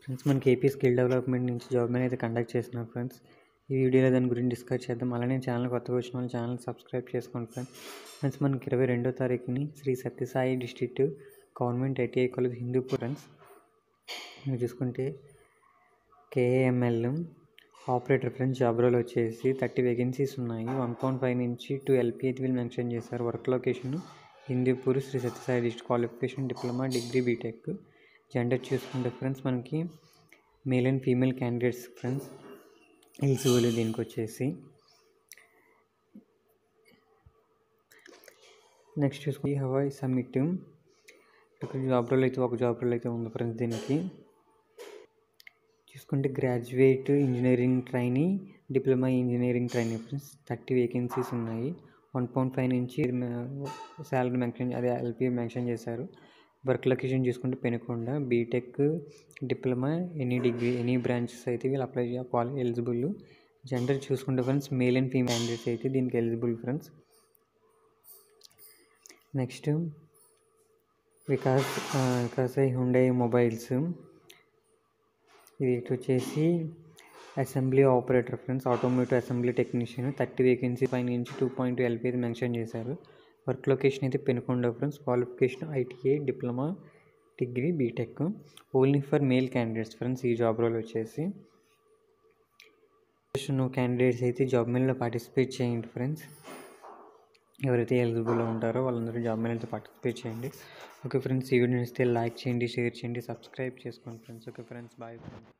Friends మనకి AP skill development నుంచి job మీద అయితే కండక్ట్ చేస్తున్నారు ఫ్రెండ్స్. ఈ వీడియోలో దాని గురించి డిస్కస్ చేద్దాం. అలానే ఛానల్ కొత్తగా వచ్చిన వాళ్ళు ఛానల్ సబ్స్క్రైబ్ చేసుకోండి ఫ్రెండ్స్. మనకి 22వ తారీఖుని Shri Sathya Sai district government ITI college Hindupur friends. మీరు చూసుకుంటే K A M L operator friends job role వచ్చేసి 30 వేకెన్సీస్ ఉన్నాయి. 1.5 నుంచి 2 LP అయితే వీళ్ళు మెన్షన్ చేశారు. Work location Hindupur Sri Sathya Sai district. Qualification diploma, degree, BTech. Gender చూసుకుంటే ఫ్రెండ్స్ మనకి male and female candidates friends eligible దీనికి వచ్చేసి. నెక్స్ట్ చూసుకుంటే హవాయి సబ్మిట్ ఇక్కడ జాబ్ రోల్ అయితే ఒక జాబ్ రోల్ అయితే ఉంది ఫ్రెండ్స్. దీనికి చూసుకుంటే graduate engineering trainee, diploma engineering trainee friends. 30 vacancies ఉన్నాయి. 1.5 నుంచి శాలరీ మెన్షన్ అదే ఎల్పీ మెన్షన్ చేశారు. వర్క్ లొకేషన్ చూసుకుంటే Penukonda. BTech, diploma, any degree, any branches అయితే వీళ్ళు అప్లై ఎలిజిబుల్. జెండర్ చూసుకుంటే friends male and female candidates అయితే దీనికి eligible friends. Next Vikas Hyundai mobiles ఇది వచ్చేసి assembly operator friends, automotive assembly technician. 30 vacancy పై నుంచి 2.2 LP అయితే మెన్షన్ చేశారు. వర్క్ లొకేషన్ అయితే Penukonda friends. Qualification ITI, diploma, degree, BTech. Only for male candidates friends ఈ జాబ్ రోల్ వచ్చేసి. క్యాండిడేట్స్ అయితే జాబ్ మేల్లో పార్టిసిపేట్ చేయండి ఫ్రెండ్స్. ఎవరైతే ఎలిజిబుల్ ఉంటారో వాళ్ళందరూ జాబ్ మేల్ అయితే పార్టిసిపేట్ చేయండి. ఓకే ఫ్రెండ్స్, ఈ వీడియో నచ్చితే లైక్ చేయండి, షేర్ చేయండి, సబ్స్క్రైబ్ చేసుకోండి friends. Okay friends, bye friends.